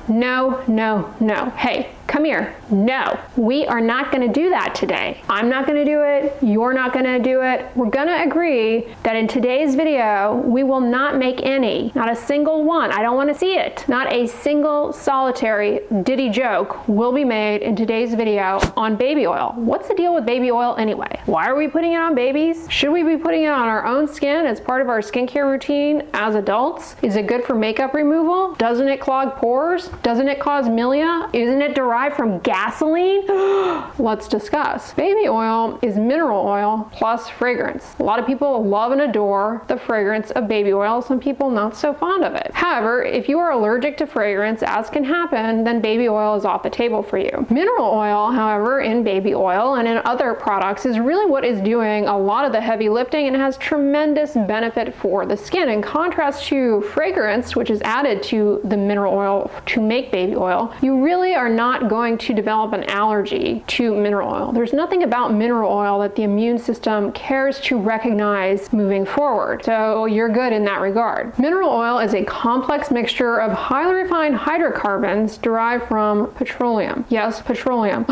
No, no, no. Hey, come here. No, we are not going to do that today. I'm not going to do it. You're not going to do it. We're going to agree that in today's video, we will not make any, not a single one. I don't want to see it. Not a single solitary ditty joke will be made in today's video on baby oil. What's the deal with baby oil anyway? Why are we putting it on babies? Should we be putting it on our own skin as part of our skincare routine as adults? Is it good for makeup removal? Doesn't it clog pores? Doesn't it cause milia? Isn't it derived from gasoline? Let's discuss. Baby oil is mineral oil plus fragrance. A lot of people love and adore the fragrance of baby oil. Some people not so fond of it. However, if you are allergic to fragrance, as can happen, then baby oil is off the table for you. Mineral oil, however, in baby oil and in other products is really what is doing a lot of the heavy lifting and has tremendous benefit for the skin. In contrast to fragrance, which is added to the mineral oil to make baby oil, you really are not going to develop an allergy to mineral oil. There's nothing about mineral oil that the immune system cares to recognize moving forward. So you're good in that regard. Mineral oil is a complex mixture of highly refined hydrocarbons derived from petroleum. Yes, petroleum.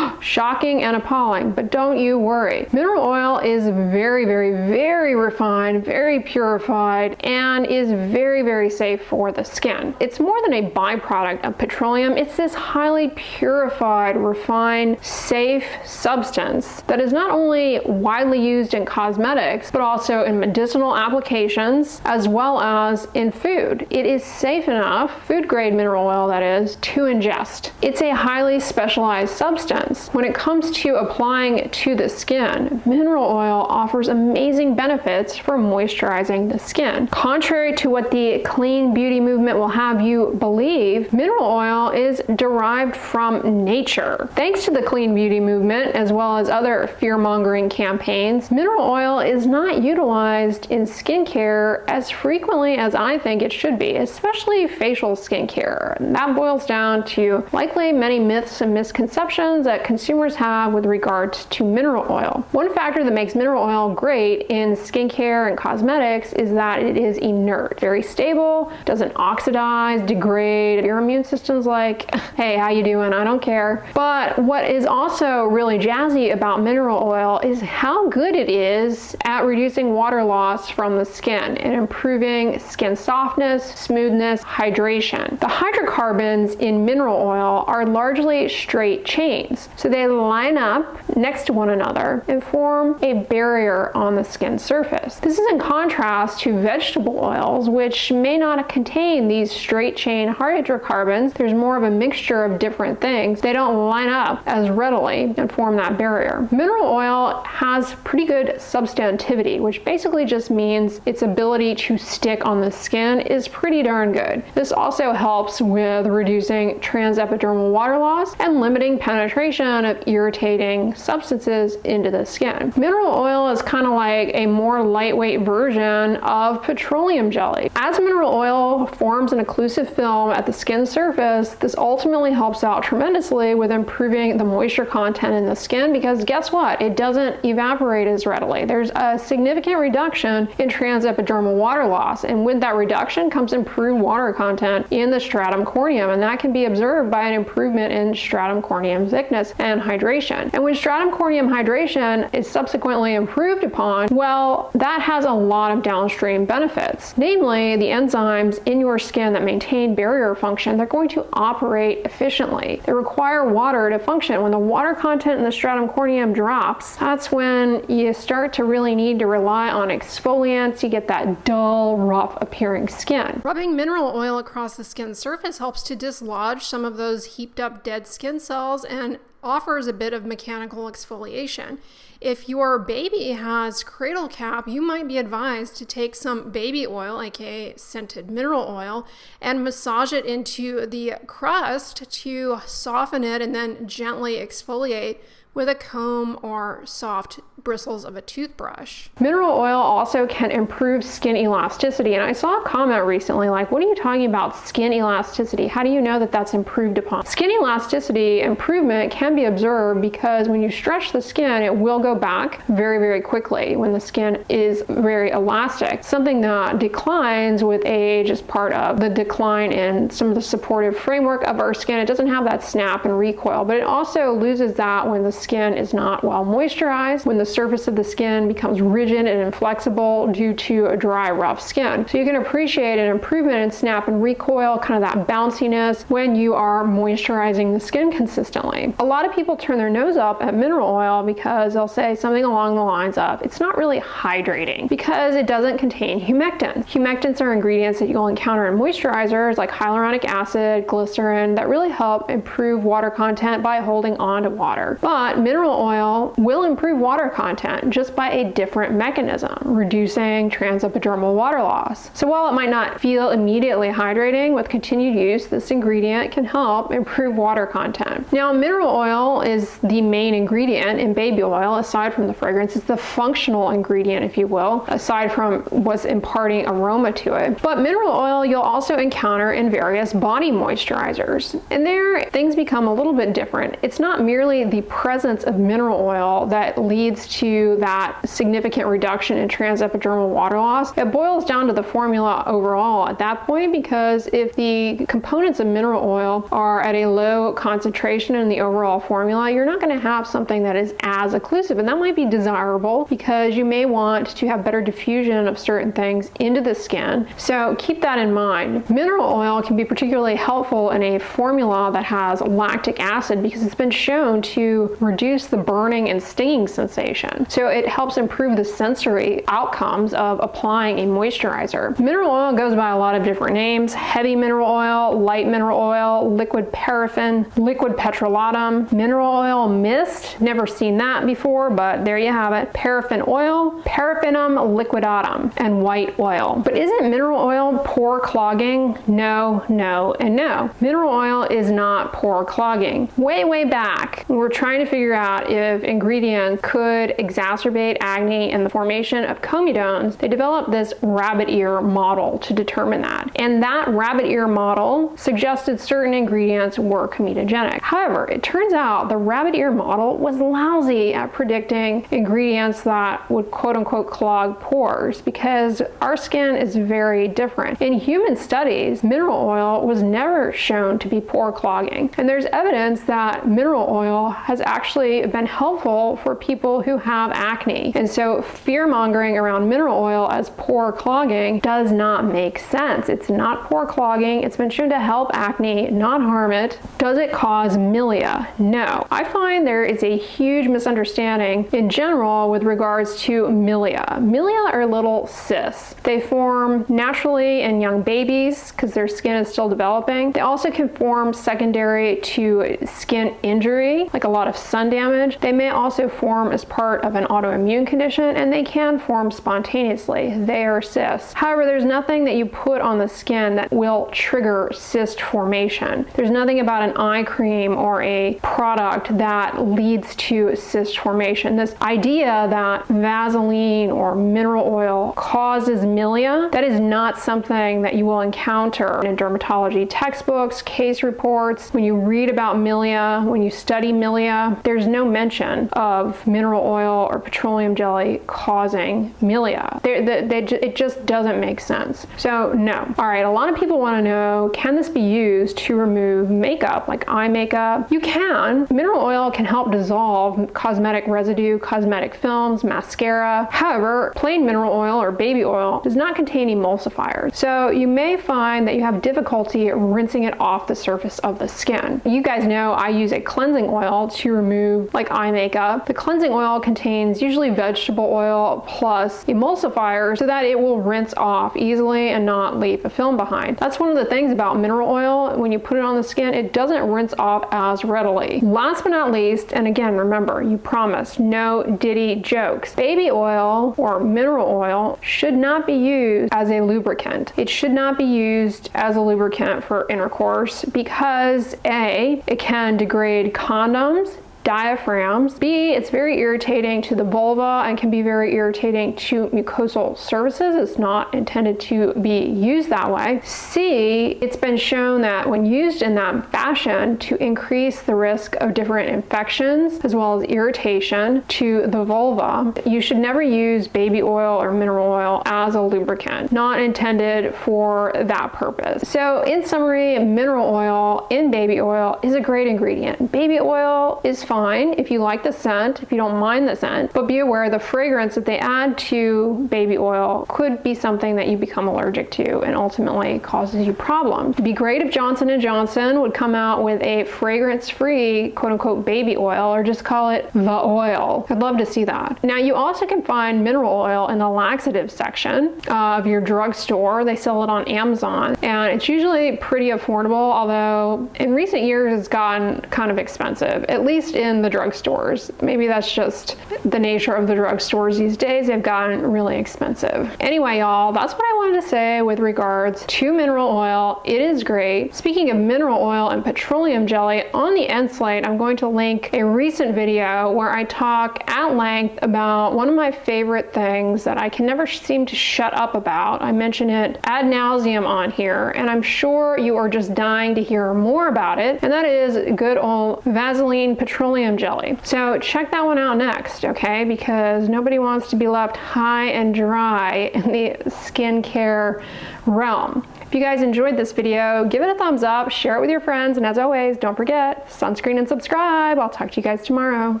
Shocking and appalling, but don't you worry. Mineral oil is very, very, very refined, very purified, and is very, very safe for the skin. It's more than a byproduct of petroleum. It's this highly purified, refined, safe substance that is not only widely used in cosmetics, but also in medicinal applications, as well as in food. It is safe enough, food grade mineral oil that is, to ingest. It's a highly specialized substance. When it comes to applying to the skin, mineral oil offers amazing benefits for moisturizing the skin. Contrary to what the clean beauty movement will have you believe, mineral oil is derived from nature. Thanks to the clean beauty movement, as well as other fear-mongering campaigns, mineral oil is not utilized in skincare as frequently as I think it should be, especially facial skincare. And that boils down to likely many myths and misconceptions that consumers have with regards to mineral oil. One factor that makes mineral oil great in skincare and cosmetics is that it is inert, very stable, doesn't oxidize, degrade. Your immune system's like, hey, how you doing? I don't care. But what is also really jazzy about mineral oil is how good it is at reducing water loss from the skin and improving skin softness, smoothness, hydration. The hydrocarbons in mineral oil are largely straight chains, so they line up next to one another and form a barrier on the skin surface. This is in contrast to vegetable oils, which may not contain these straight chain hydrocarbons. There's more of a mixture of different things. They don't line up as readily and form that barrier. Mineral oil has pretty good substantivity, which basically just means its ability to stick on the skin is pretty darn good. This also helps with reducing transepidermal water loss and limiting penetration of irritating substances into the skin. Mineral oil is kind of like a more lightweight version of petroleum jelly. As mineral oil forms an occlusive film at the skin surface, this ultimately helps out tremendously with improving the moisture content in the skin, because guess what? It doesn't evaporate as readily. There's a significant reduction in transepidermal water loss, and with that reduction comes improved water content in the stratum corneum, and that can be observed by an improvement in stratum corneum thickness and hydration. And when stratum corneum hydration is subsequently improved upon, well, that has a lot of downstream benefits. Namely, the enzymes in your skin that maintain barrier function, they're going to operate efficiently. They require water to function. When the water content in the stratum corneum drops, that's when you start to really need to rely on exfoliants. You get that dull, rough appearing skin. Rubbing mineral oil across the skin surface helps to dislodge some of those heaped up dead skin cells and offers a bit of mechanical exfoliation. If your baby has cradle cap, you might be advised to take some baby oil, aka scented mineral oil, and massage it into the crust to soften it and then gently exfoliate with a comb or soft bristles of a toothbrush. Mineral oil also can improve skin elasticity, and I saw a comment recently like, what are you talking about skin elasticity? How do you know that that's improved upon? Skin elasticity improvement can be observed because when you stretch the skin, it will go back very, very quickly when the skin is very elastic. Something that declines with age is part of the decline in some of the supportive framework of our skin. It doesn't have that snap and recoil, but it also loses that when the skin is not well moisturized, when the surface of the skin becomes rigid and inflexible due to a dry, rough skin. So you can appreciate an improvement in snap and recoil, kind of that bounciness, when you are moisturizing the skin consistently. A lot of people turn their nose up at mineral oil because they'll say something along the lines of, it's not really hydrating because it doesn't contain humectants. Humectants are ingredients that you'll encounter in moisturizers like hyaluronic acid, glycerin, that really help improve water content by holding on to water. But mineral oil will improve water content just by a different mechanism, reducing transepidermal water loss. So while it might not feel immediately hydrating, with continued use, this ingredient can help improve water content. Now, mineral oil is the main ingredient in baby oil, aside from the fragrance. It's the functional ingredient, if you will, aside from what's imparting aroma to it. But mineral oil you'll also encounter in various body moisturizers. And there, things become a little bit different. It's not merely the presence of mineral oil that leads to that significant reduction in transepidermal water loss. It boils down to the formula overall at that point, because if the components of mineral oil are at a low concentration in the overall formula, you're not going to have something that is as occlusive, and that might be desirable because you may want to have better diffusion of certain things into the skin. So keep that in mind. Mineral oil can be particularly helpful in a formula that has lactic acid because it's been shown to reduce the burning and stinging sensation. So it helps improve the sensory outcomes of applying a moisturizer. Mineral oil goes by a lot of different names: heavy mineral oil, light mineral oil, liquid paraffin, liquid petrolatum, mineral oil mist. Never seen that before, but there you have it. Paraffin oil, paraffinum liquidatum, and white oil. But isn't mineral oil pore clogging? No, no, and no. Mineral oil is not pore clogging. Way back, we were trying to figure out if ingredients could exacerbate acne and the formation of comedones. They developed this rabbit ear model to determine that. And that rabbit ear model suggested certain ingredients were comedogenic. However, it turns out the rabbit ear model was lousy at predicting ingredients that would quote unquote clog pores, because our skin is very different. In human studies, mineral oil was never shown to be pore clogging. And there's evidence that mineral oil has actually been helpful for people who have acne. And so fear-mongering around mineral oil as pore clogging does not make sense. It's not pore clogging. It's been shown to help acne, not harm it. Does it cause milia? No. I find there is a huge misunderstanding in general with regards to milia. Milia are little cysts. They form naturally in young babies because their skin is still developing. They also can form secondary to skin injury, like a lot of sun damage. They may also form as part of an autoimmune condition, and they can form spontaneously. They are cysts. However, there's nothing that you put on the skin that will trigger cyst formation. There's nothing about an eye cream or a product that leads to cyst formation. This idea that Vaseline or mineral oil causes milia, that is not something that you will encounter in dermatology textbooks, case reports. When you read about milia, when you study milia, there's no mention of mineral oil or petroleum jelly causing milia. It just doesn't make sense. So no. All right, a lot of people want to know, can this be used to remove makeup, like eye makeup? You can. Mineral oil can help dissolve cosmetic residue, cosmetic films, mascara. However, plain mineral oil or baby oil does not contain emulsifiers. So you may find that you have difficulty rinsing it off the surface of the skin. You guys know I use a cleansing oil to remove like eye makeup. The cleansing oil contains usually vegetable oil plus emulsifiers so that it will rinse off easily and not leave a film behind. That's one of the things about mineral oil. When you put it on the skin, it doesn't rinse off as readily. Last but not least, and again, remember, you promised no diddy jokes. Baby oil or mineral oil should not be used as a lubricant. It should not be used as a lubricant for intercourse because A, it can degrade condoms, diaphragms. B, it's very irritating to the vulva and can be very irritating to mucosal surfaces. It's not intended to be used that way. C, it's been shown that when used in that fashion to increase the risk of different infections as well as irritation to the vulva. You should never use baby oil or mineral oil as a lubricant, not intended for that purpose. So in summary, mineral oil in baby oil is a great ingredient. Baby oil is fine if you like the scent, if you don't mind the scent, but be aware the fragrance that they add to baby oil could be something that you become allergic to and ultimately causes you problems. It'd be great if Johnson & Johnson would come out with a fragrance-free quote-unquote baby oil, or just call it the oil. I'd love to see that. Now you also can find mineral oil in the laxative section of your drugstore. They sell it on Amazon and it's usually pretty affordable, although in recent years it's gotten kind of expensive, at least in the drugstores. Maybe that's just the nature of the drugstores these days. They've gotten really expensive. Anyway, y'all, that's what I wanted to say with regards to mineral oil. It is great. Speaking of mineral oil and petroleum jelly, on the end slide, I'm going to link a recent video where I talk at length about one of my favorite things that I can never seem to shut up about. I mention it ad nauseum on here, and I'm sure you are just dying to hear more about it, and that is good old Vaseline petroleum jelly. So check that one out next, okay? Because nobody wants to be left high and dry in the skincare realm. If you guys enjoyed this video, give it a thumbs up, share it with your friends, and as always, don't forget, sunscreen and subscribe. I'll talk to you guys tomorrow.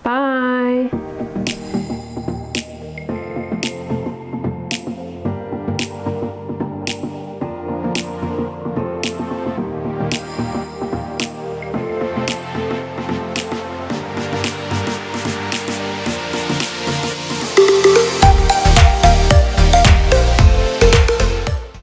Bye.